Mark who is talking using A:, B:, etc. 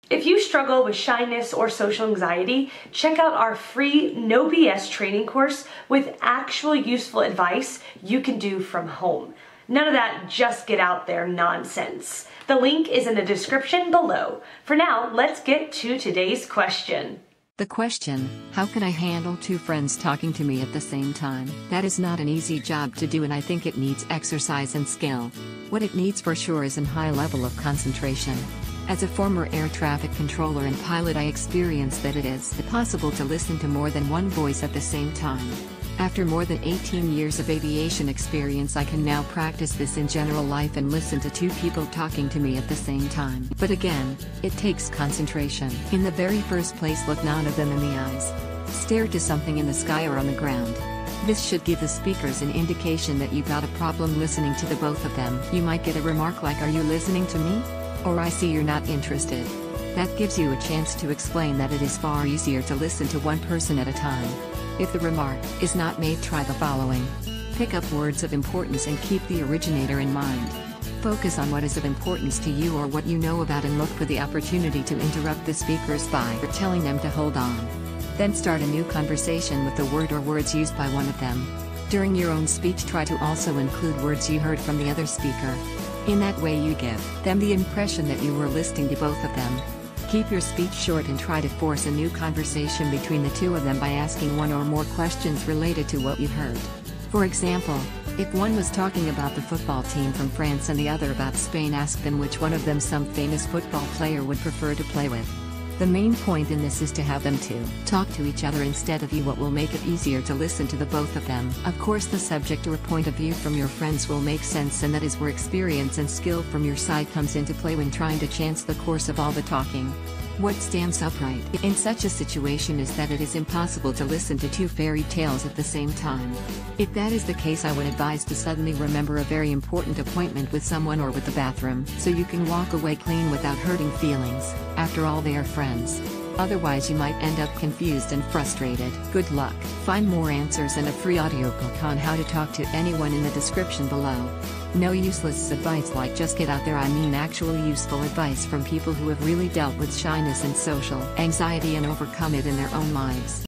A: If you struggle with shyness or social anxiety, check out our free No BS training course with actual useful advice you can do from home. None of that just get out there nonsense. The link is in the description below. For now, let's get to today's question.
B: The question, how can I handle two friends talking to me at the same time? That is not an easy job to do, and I think it needs exercise and skill. What it needs for sure is a high level of concentration. As a former air traffic controller and pilot, I experienced that it is possible to listen to more than one voice at the same time. After more than 18 years of aviation experience, I can now practice this in general life and listen to two people talking to me at the same time. But again, it takes concentration. In the very first place, look none of them in the eyes. Stare to something in the sky or on the ground. This should give the speakers an indication that you got a problem listening to the both of them. You might get a remark like, "Are you listening to me?" Or, "I see you're not interested." That gives you a chance to explain that it is far easier to listen to one person at a time. If the remark is not made, try the following. Pick up words of importance and keep the originator in mind. Focus on what is of importance to you or what you know about, and look for the opportunity to interrupt the speakers by telling them to hold on. Then start a new conversation with the word or words used by one of them. During your own speech, try to also include words you heard from the other speaker. In that way, you give them the impression that you were listening to both of them. Keep your speech short and try to force a new conversation between the two of them by asking one or more questions related to what you've heard. For example, if one was talking about the football team from France and the other about Spain, ask them which one of them some famous football player would prefer to play with. The main point in this is to have them to talk to each other instead of you. What will make it easier to listen to the both of them. Of course, the subject or point of view from your friends will make sense, and that is where experience and skill from your side comes into play when trying to chance the course of all the talking. What stands upright in such a situation is that it is impossible to listen to two fairy tales at the same time. If that is the case, I would advise to suddenly remember a very important appointment with someone or with the bathroom, so you can walk away clean without hurting feelings. After all, they are friends. Otherwise, you might end up confused and frustrated. Good luck. Find more answers and a free audiobook on how to talk to anyone in the description below. No useless advice like just get out there. I mean actual useful advice from people who have really dealt with shyness and social anxiety and overcome it in their own lives.